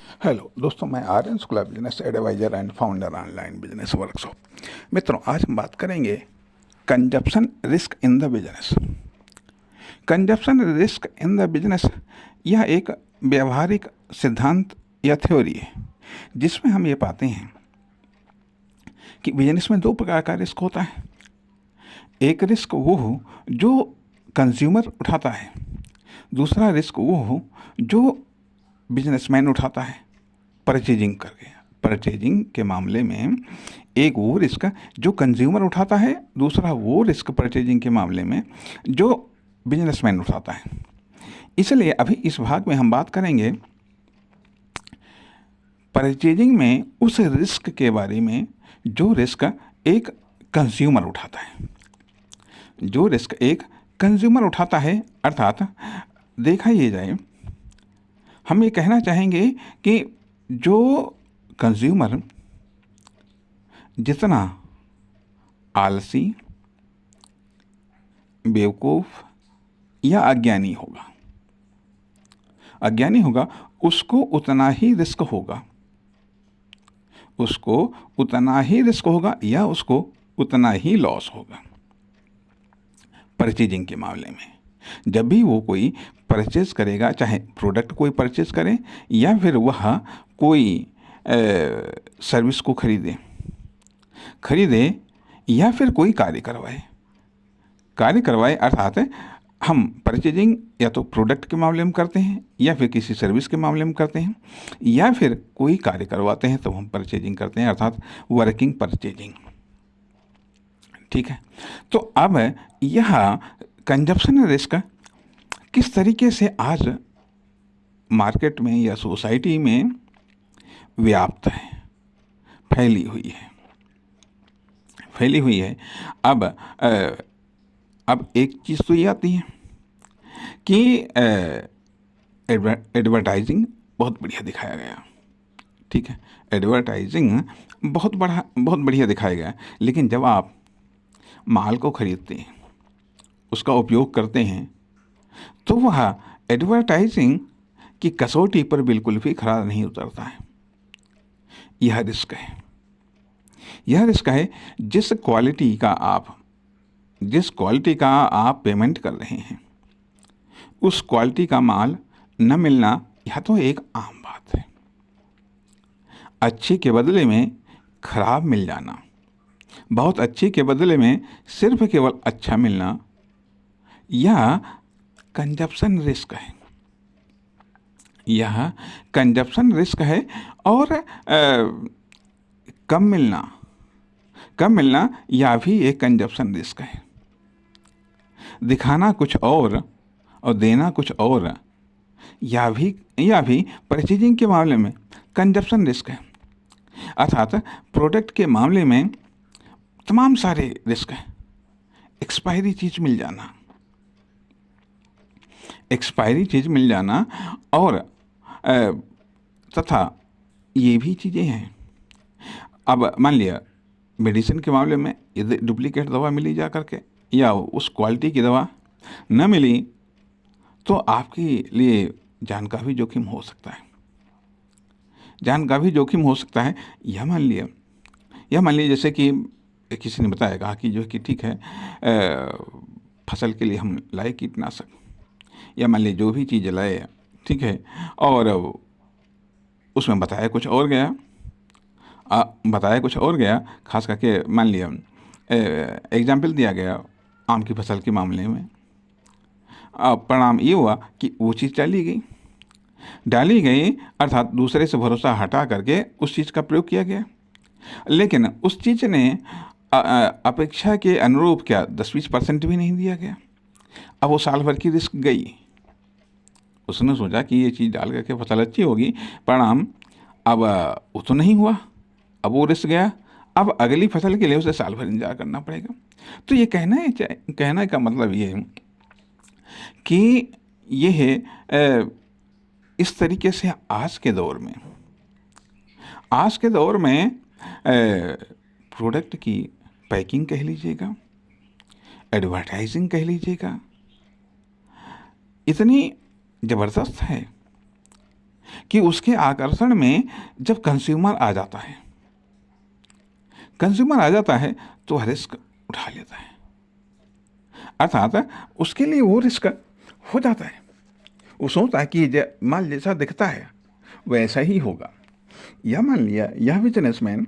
Hello दोस्तों, मैं Aryan Shukla, business advisor and founder online business workshop. मित्रों, आज हम बात करेंगे consumption risk in the business. Consumption risk in the business यह एक व्यवहारिक सिद्धांत या थ्योरी है जिसमें हम ये पाते हैं कि बिजनेस में दो प्रकार का रिस्क होता है। एक रिस्क वो हो जो कंज्यूमर उठाता है, दूसरा रिस्क वो हो जो बिजनेसमैन उठाता है परचेजिंग करके। परचेजिंग के मामले में एक वो रिस्क जो कंज्यूमर उठाता है, दूसरा वो रिस्क परचेजिंग के मामले में जो बिजनेसमैन उठाता है। इसलिए अभी इस भाग में हम बात करेंगे परचेजिंग में उस रिस्क के बारे में जो रिस्क एक कंज्यूमर उठाता है। जो रिस्क एक कंज्यूमर उठाता है, अर्थात देखा ये जाए, हम ये कहना चाहेंगे कि जो कंज्यूमर जितना आलसी, बेवकूफ़ या अज्ञानी होगा उसको उतना ही रिस्क होगा, या उसको उतना ही लॉस होगा। परचेजिंग के मामले में जब भी वो कोई परचेज करेगा, चाहे प्रोडक्ट कोई परचेज करे या फिर वह कोई सर्विस को खरीदे या फिर कोई कार्य करवाए, अर्थात हम परचेजिंग या तो प्रोडक्ट के मामले में करते हैं या फिर किसी सर्विस के मामले में करते हैं या फिर कोई कार्य करवाते हैं तो हम परचेजिंग करते हैं, अर्थात वर्किंग परचेजिंग। ठीक है, तो अब यह कंजप्शन रिस्क किस तरीके से आज मार्केट में या सोसाइटी में व्याप्त है, फैली हुई है। अब एक चीज़ तो ये आती है कि एडवर्टाइजिंग बहुत बढ़िया दिखाया गया। ठीक है, एडवर्टाइजिंग बहुत बढ़िया दिखाया गया, लेकिन जब आप माल को खरीदते हैं, उसका उपयोग करते हैं, तो वह एडवर्टाइजिंग की कसौटी पर बिल्कुल भी खरा नहीं उतरता है। यह रिस्क है जिस क्वालिटी का आप पेमेंट कर रहे हैं, उस क्वालिटी का माल न मिलना यह तो एक आम बात है। अच्छे के बदले में खराब मिल जाना, बहुत अच्छे के बदले में सिर्फ केवल अच्छा मिलना, यह कंजप्शन रिस्क है। और कम मिलना यह भी एक कंजप्शन रिस्क है। दिखाना कुछ और देना कुछ और, यह भी परचेजिंग के मामले में कंजप्शन रिस्क है। अर्थात प्रोडक्ट के मामले में तमाम सारे रिस्क हैं। एक्सपायरी चीज़ मिल जाना और तथा ये भी चीज़ें हैं। अब मान लिया मेडिसिन के मामले में यदि डुप्लीकेट दवा मिली जा करके या उस क्वालिटी की दवा न मिली तो आपके लिए जान का भी जोखिम हो सकता है। यह मान लिया जैसे कि किसी ने बताया, कहा कि जो कि ठीक है, फसल के लिए हम लाए कीटनाशक, या मान लीजिए जो भी चीज़ लाए, ठीक है, और उसमें बताया कुछ और गया। खास करके मान लिया एग्जाम्पल दिया गया आम की फसल के मामले में, परिणाम ये हुआ कि वो चीज़ डाली गई, अर्थात दूसरे से भरोसा हटा करके उस चीज़ का प्रयोग किया गया, लेकिन उस चीज़ ने अपेक्षा के अनुरूप क्या 10-20% भी नहीं दिया गया। अब वो साल भर की रिस्क गई। उसने सोचा कि ये चीज़ डाल करके फसल अच्छी होगी, परिणाम अब वो तो नहीं हुआ, अब वो रिस्क गया। अब अगली फसल के लिए उसे साल भर इंतजार करना पड़ेगा। तो ये कहने का मतलब ये है कि ये है इस तरीके से आज के दौर में प्रोडक्ट की पैकिंग कह लीजिएगा, एडवर्टाइजिंग कह लीजिएगा, इतनी ज़बरदस्त है कि उसके आकर्षण में जब कंज्यूमर आ जाता है, तो रिस्क उठा लेता है, अर्थात उसके लिए वो रिस्क हो जाता है। वो सोचता है कि माल जैसा दिखता है वैसा ही होगा, या मान लिया यह बिजनेसमैन,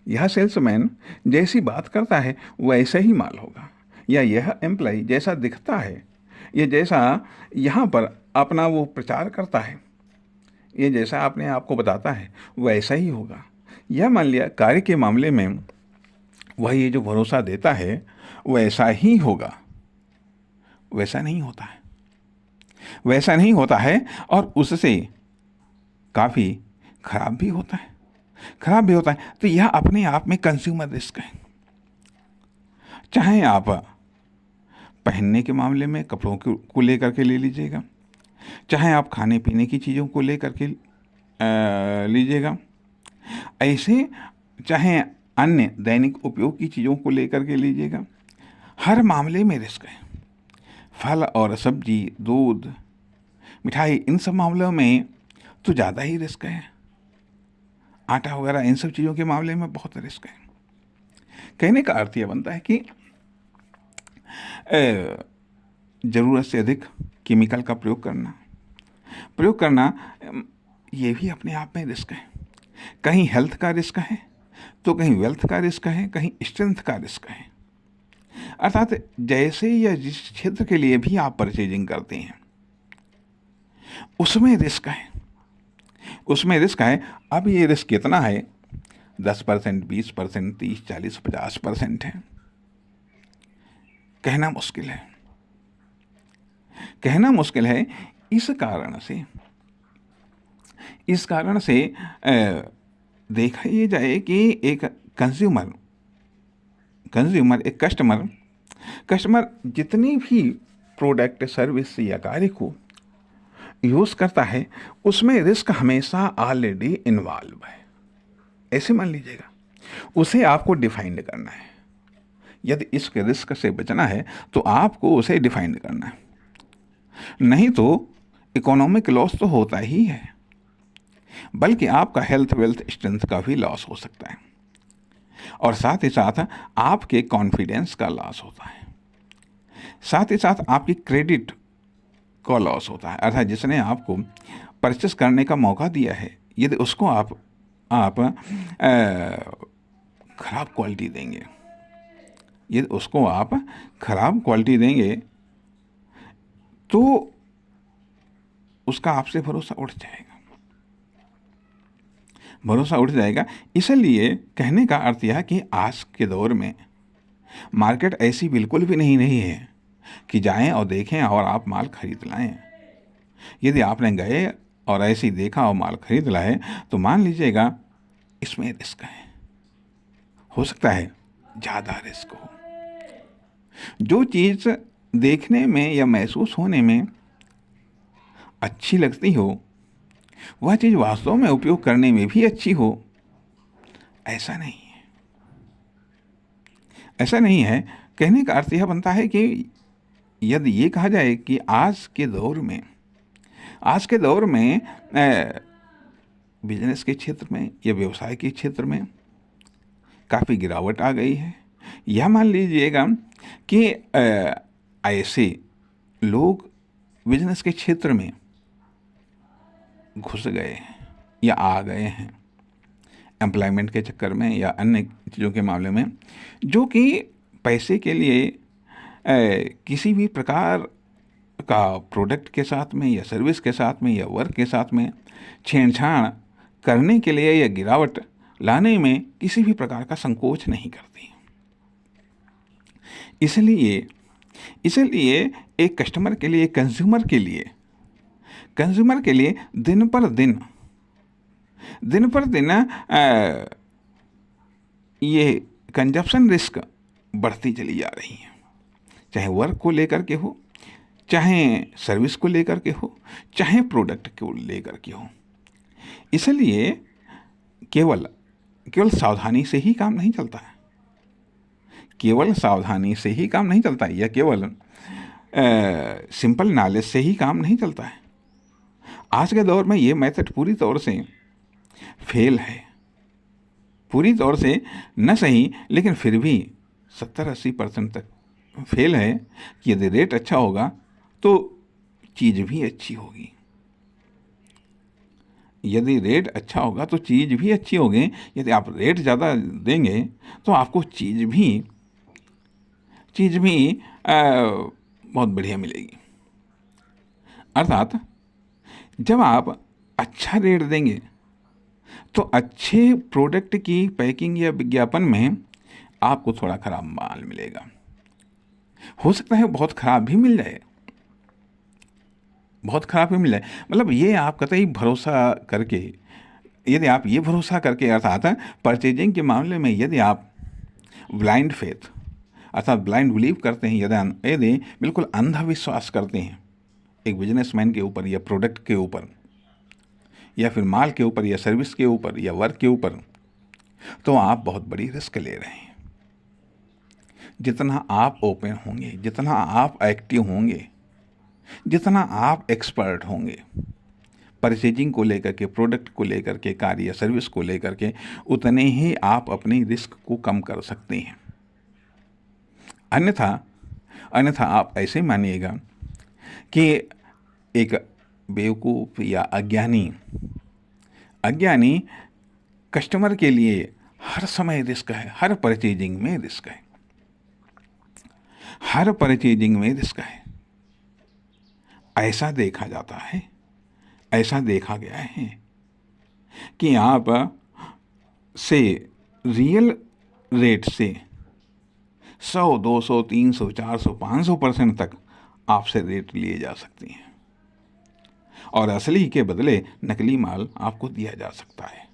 यह सेल्समैन जैसी बात करता है वैसा ही माल होगा, या यह एम्प्लॉय जैसा दिखता है, ये जैसा यहाँ पर अपना वो प्रचार करता है, ये जैसा अपने आप को बताता है वैसा ही होगा। या मान लिया कार्य के मामले में वह ये जो भरोसा देता है वैसा ही होगा, वैसा नहीं होता है, वैसा नहीं होता है, और उससे काफ़ी खराब भी होता है, तो यह अपने आप में कंज्यूमर रिस्क है। चाहे आप पहनने के मामले में कपड़ों को लेकर के ले लीजिएगा, चाहे आप खाने पीने की चीज़ों को लेकर के लीजिएगा, ऐसे चाहे अन्य दैनिक उपयोग की चीज़ों को लेकर के लीजिएगा, हर मामले में रिस्क है। फल और सब्जी, दूध, मिठाई, इन सब मामलों में तो ज़्यादा ही रिस्क है। आटा वगैरह इन सब चीज़ों के मामले में बहुत रिस्क है। कहने का अर्थ यह बनता है कि ज़रूरत से अधिक केमिकल का प्रयोग करना ये भी अपने आप में रिस्क है। कहीं हेल्थ का रिस्क है, तो कहीं वेल्थ का रिस्क है, कहीं स्ट्रेंथ का रिस्क है। अर्थात जैसे या जिस क्षेत्र के लिए भी आप परचेजिंग करते हैं उसमें रिस्क है। अब ये रिस्क कितना है? 10%, 20%, 30, 40, 50% है। कहना मुश्किल है। इस कारण से देखा ये जाए कि एक एक कस्टमर जितनी भी प्रोडक्ट, सर्विस या कार्य को यूज़ करता है उसमें रिस्क हमेशा ऑलरेडी इन्वॉल्व है, ऐसे मान लीजिएगा। उसे आपको डिफाइन करना है। यदि इस रिस्क से बचना है तो आपको उसे डिफाइन करना है, नहीं तो इकोनॉमिक लॉस तो होता ही है, बल्कि आपका हेल्थ, वेल्थ, स्ट्रेंथ का भी लॉस हो सकता है, और साथ ही साथ आपके कॉन्फिडेंस का लॉस होता है, साथ ही साथ आपकी क्रेडिट का लॉस होता है। अर्थात जिसने आपको परचेस करने का मौका दिया है, यदि उसको आप खराब क्वालिटी देंगे, तो उसका आपसे भरोसा उठ जाएगा। इसलिए कहने का अर्थ यह है कि आज के दौर में मार्केट ऐसी बिल्कुल भी नहीं है कि जाएं और देखें और आप माल खरीद लाएं। यदि आपने गए और ऐसे ही देखा और माल खरीद लाए तो मान लीजिएगा इसमें रिस्क है। हो सकता है ज़्यादा रिस्क हो। जो चीज़ देखने में या महसूस होने में अच्छी लगती हो, वह चीज़ वास्तव में उपयोग करने में भी अच्छी हो, ऐसा नहीं है। कहने का अर्थ यह बनता है कि यदि ये कहा जाए कि आज के दौर में बिजनेस के क्षेत्र में या व्यवसाय के क्षेत्र में काफ़ी गिरावट आ गई है, यह मान लीजिएगा कि ऐसे लोग बिजनेस के क्षेत्र में घुस गए हैं या आ गए हैं एम्प्लॉयमेंट के चक्कर में या अन्य चीज़ों के मामले में, जो कि पैसे के लिए किसी भी प्रकार का प्रोडक्ट के साथ में या सर्विस के साथ में या वर्क के साथ में छेड़छाड़ करने के लिए या गिरावट लाने में किसी भी प्रकार का संकोच नहीं करती। इसलिए एक कस्टमर के लिए, कंज्यूमर के लिए दिन पर दिन ये कंजप्शन रिस्क बढ़ती चली जा रही है, चाहे वर्क को लेकर के हो, चाहे सर्विस को लेकर के हो, चाहे प्रोडक्ट को लेकर के हो। इसलिए केवल सावधानी से ही काम नहीं चलता है, या केवल सिंपल नॉलेज से ही काम नहीं चलता है। आज के दौर में ये मेथड पूरी तौर से फेल है, पूरी तौर से न सही लेकिन फिर भी 70-80% तक फेल है कि यदि रेट अच्छा होगा तो चीज़ भी अच्छी होगी, यदि रेट अच्छा होगा तो चीज़ भी अच्छी होगी। यदि आप रेट ज़्यादा देंगे तो आपको चीज़ भी बहुत बढ़िया मिलेगी। अर्थात जब आप अच्छा रेट देंगे तो अच्छे प्रोडक्ट की पैकिंग या विज्ञापन में आपको थोड़ा ख़राब माल मिलेगा। हो सकता है बहुत ख़राब भी मिल जाए, बहुत ख़राब भी मिल जाए। मतलब ये आप कतई भरोसा करके, यदि आप ये भरोसा करके अर्थात परचेजिंग के मामले में यदि आप ब्लाइंड फेथ अर्थात ब्लाइंड बिलीव करते हैं, यदि बिल्कुल अंधविश्वास करते हैं एक बिजनेसमैन के ऊपर या प्रोडक्ट के ऊपर या फिर माल के ऊपर या सर्विस के ऊपर या वर्क के ऊपर, तो आप बहुत बड़ी रिस्क ले रहे हैं। जितना आप ओपन होंगे, जितना आप एक्टिव होंगे, जितना आप एक्सपर्ट होंगे परचेजिंग को लेकर के, प्रोडक्ट को लेकर के, कार्य या सर्विस को लेकर के, उतने ही आप अपनी रिस्क को कम कर सकते हैं। अन्यथा आप ऐसे मानिएगा कि एक बेवकूफ़ या अज्ञानी कस्टमर के लिए हर समय रिस्क है, हर परचेजिंग में रिस्क है, हर परचेजिंग में रिस्क है। ऐसा देखा जाता है, ऐसा देखा गया है कि आप से रियल रेट से 100, 200, 300, 400, 500% तक आपसे रेट लिए जा सकते हैं और असली के बदले नकली माल आपको दिया जा सकता है।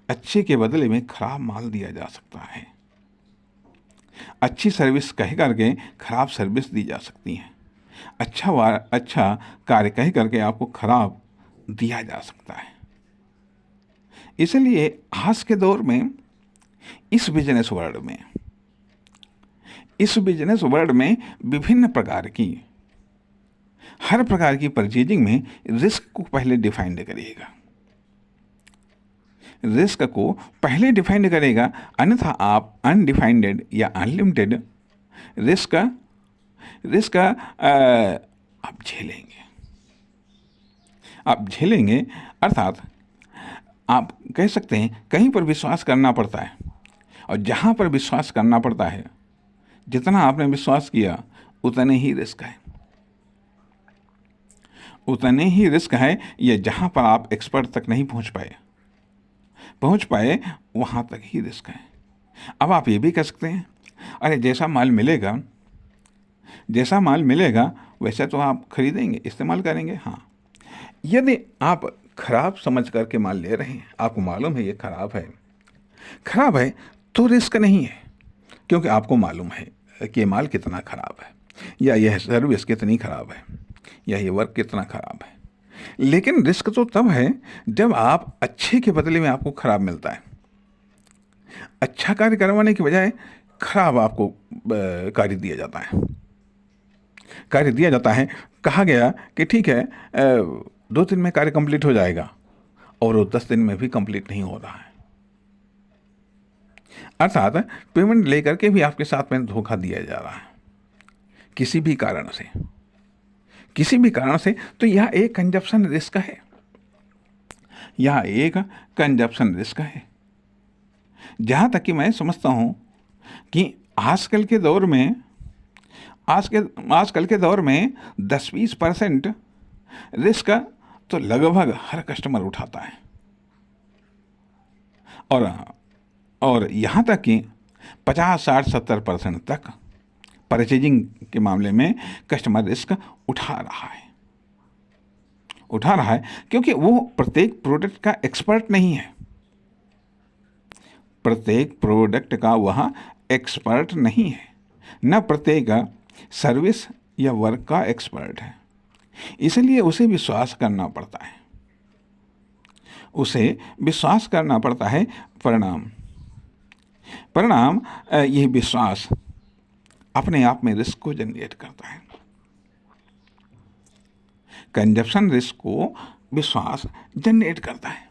अच्छे के बदले में खराब माल दिया जा सकता है। अच्छी सर्विस कह करके खराब सर्विस दी जा सकती है। अच्छा कार्य कह करके आपको खराब दिया जा सकता है। इसलिए आज के दौर में इस बिजनेस वर्ल्ड में विभिन्न प्रकार की, हर प्रकार की परचेजिंग में रिस्क को पहले डिफाइंड करिएगा, रिस्क को पहले डिफाइंड करेगा। अन्यथा आप अनडिफाइंडेड या अनलिमिटेड रिस्क आप झेलेंगे। अर्थात आप कह सकते हैं कहीं पर विश्वास करना पड़ता है, और जहाँ पर विश्वास करना पड़ता है, जितना आपने विश्वास किया उतने ही रिस्क है, ये जहाँ पर आप एक्सपर्ट तक नहीं पहुँच पाए वहाँ तक ही रिस्क है। अब आप ये भी कह सकते हैं अरे जैसा माल मिलेगा वैसे तो आप खरीदेंगे, इस्तेमाल करेंगे। हाँ, यदि आप खराब समझ करके माल ले रहे हैं, आपको मालूम है ये खराब है तो रिस्क नहीं है, क्योंकि आपको मालूम है कि ये माल कितना खराब है, या यह सर्विस कितनी खराब है, या ये वर्क कितना खराब है। लेकिन रिस्क तो तब है जब आप अच्छे के बदले में आपको खराब मिलता है। अच्छा कार्य करवाने की बजाय खराब आपको कार्य दिया जाता है। कहा गया कि ठीक है 2 दिन में कार्य कंप्लीट हो जाएगा, और वो 10 दिन में भी कंप्लीट नहीं हो रहा है। अर्थात पेमेंट लेकर के भी आपके साथ में धोखा दिया जा रहा है किसी भी कारण से। तो यह एक कंजप्शन रिस्क है। जहाँ तक कि मैं समझता हूँ कि आजकल के दौर में 10-20% रिस्क तो लगभग हर कस्टमर उठाता है, और यहाँ तक कि 50, 60, 70% तक परचेजिंग के मामले में कस्टमर रिस्क उठा रहा है, क्योंकि वो प्रत्येक प्रोडक्ट का एक्सपर्ट नहीं है। प्रत्येक प्रोडक्ट का वह एक्सपर्ट नहीं है, न प्रत्येक सर्विस या वर्क का एक्सपर्ट है। इसलिए उसे विश्वास करना पड़ता है। परिणाम यह विश्वास अपने आप में रिस्क को जनरेट करता है। कंजप्शन रिस्क को विश्वास जनरेट करता है।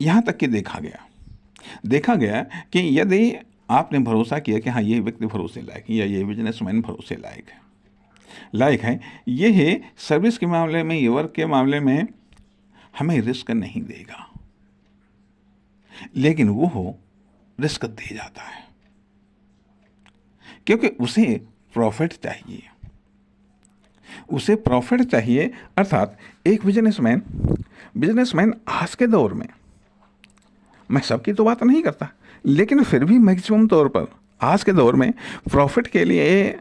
यहाँ तक कि देखा गया कि यदि आपने भरोसा किया कि हाँ ये व्यक्ति भरोसे लायक है या ये बिजनेसमैन भरोसे लायक है, ये है सर्विस के मामले में, ये वर्क के मामले में हमें रिस्क नहीं देगा, लेकिन वो रिस्क दे जाता है क्योंकि उसे प्रॉफिट चाहिए। अर्थात एक बिजनेसमैन आज के दौर में, मैं सबकी तो बात नहीं करता, लेकिन फिर भी मैक्सिमम तौर पर आज के दौर में प्रॉफिट के लिए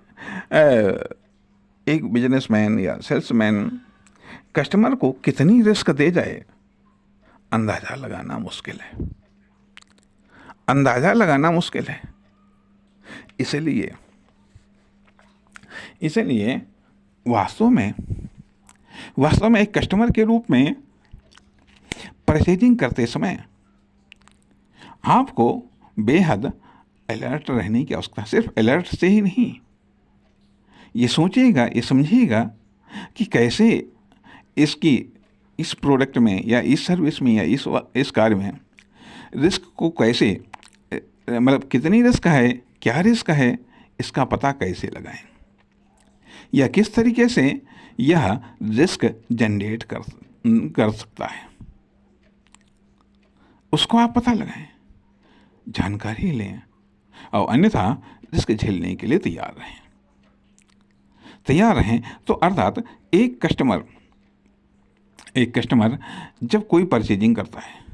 एक बिजनेसमैन या सेल्समैन कस्टमर को कितनी रिस्क दे जाए, अंदाज़ा लगाना मुश्किल है। इसलिए वास्तव में एक कस्टमर के रूप में परचेजिंग करते समय आपको बेहद अलर्ट रहने की आवश्यकता। सिर्फ अलर्ट से ही नहीं, ये सोचिएगा, ये समझिएगा कि कैसे इस प्रोडक्ट में या इस सर्विस में या इस कार्य में रिस्क को कैसे, मतलब कितनी रिस्क है, क्या रिस्क है, इसका पता कैसे लगाएं या किस तरीके से यह रिस्क जनरेट कर सकता है, उसको आप पता लगाएं, जानकारी लें और अन्यथा रिस्क झेलने के लिए तैयार रहें। तो अर्थात एक कस्टमर जब कोई परचेजिंग करता है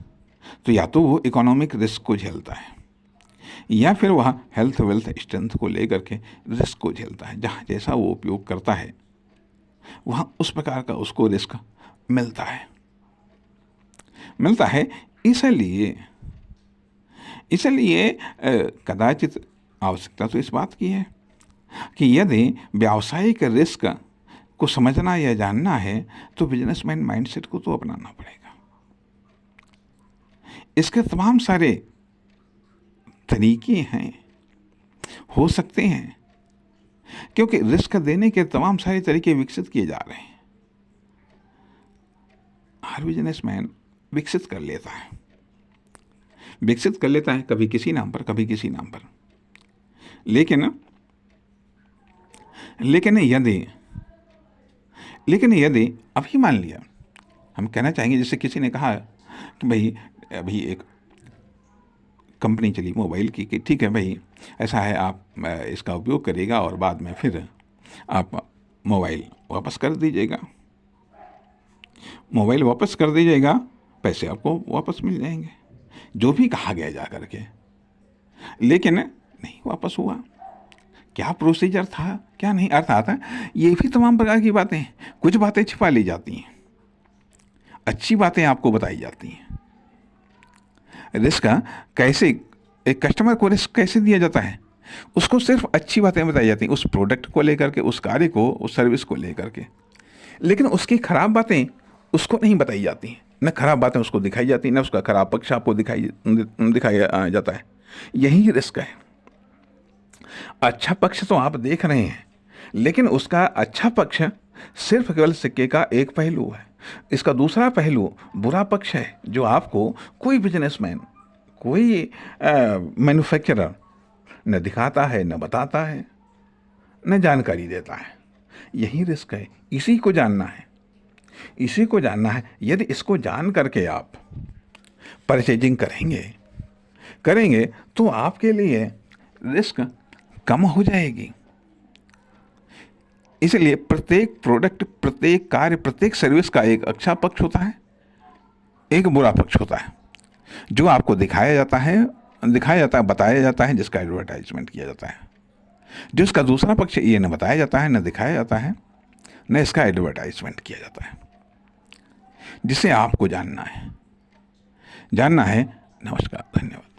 तो या तो वो इकोनॉमिक रिस्क को झेलता है या फिर वह हेल्थ वेल्थ स्ट्रेंथ को लेकर के रिस्क को झेलता है। जहाँ जैसा वो उपयोग करता है वहाँ उस प्रकार का उसको रिस्क मिलता है। इसलिए कदाचित आवश्यकता तो इस बात की है कि यदि व्यावसायिक रिस्क को समझना या जानना है तो बिजनेसमैन माइंडसेट को तो अपनाना पड़ेगा। इसके तमाम सारे तरीके हो सकते हैं, क्योंकि रिस्क देने के तमाम सारे तरीके विकसित किए जा रहे हैं। हर बिजनेसमैन विकसित कर लेता है कभी किसी नाम पर, कभी किसी नाम पर। लेकिन यदि अभी मान लिया, हम कहना चाहेंगे, जैसे किसी ने कहा कि भाई अभी एक कंपनी चली मोबाइल की कि ठीक है भाई ऐसा है, आप इसका उपयोग करिएगा और बाद में फिर आप मोबाइल वापस कर दीजिएगा, पैसे आपको वापस मिल जाएंगे, जो भी कहा गया जा करके। लेकिन नहीं वापस हुआ, क्या प्रोसीजर था क्या नहीं। अर्थात ये भी तमाम प्रकार की बातें, कुछ बातें छिपा ली जाती हैं, अच्छी बातें आपको बताई जाती हैं। रिस्क कैसे, एक कस्टमर को रिस्क कैसे दिया जाता है, उसको सिर्फ अच्छी बातें बताई जाती हैं, उस प्रोडक्ट को लेकर के, उस कार्य को, उस सर्विस को लेकर के। लेकिन उसकी खराब बातें उसको नहीं बताई जाती हैं, न खराब बातें उसको दिखाई जाती, न उसका खराब पक्ष आपको दिखाया जाता है। यही रिस्क है। अच्छा पक्ष तो आप देख रहे हैं, लेकिन उसका अच्छा पक्ष सिर्फ केवल सिक्के का एक पहलू है। इसका दूसरा पहलू बुरा पक्ष है, जो आपको कोई बिजनेसमैन, कोई मैन्युफैक्चरर न दिखाता है, न बताता है, न जानकारी देता है। यही रिस्क है, इसी को जानना है। यदि इसको जान करके आप परचेजिंग करेंगे तो आपके लिए रिस्क कम हो जाएगी। इसलिए प्रत्येक प्रोडक्ट, प्रत्येक कार्य, प्रत्येक सर्विस का एक अच्छा पक्ष होता है, एक बुरा पक्ष होता है, जो आपको दिखाया जाता है, बताया जाता है, जिसका एडवर्टाइजमेंट किया जाता है। जो इसका दूसरा पक्ष, ये न बताया जाता है, न दिखाया जाता है, न इसका एडवर्टाइजमेंट किया जाता है, जिसे आपको जानना है। नमस्कार, धन्यवाद।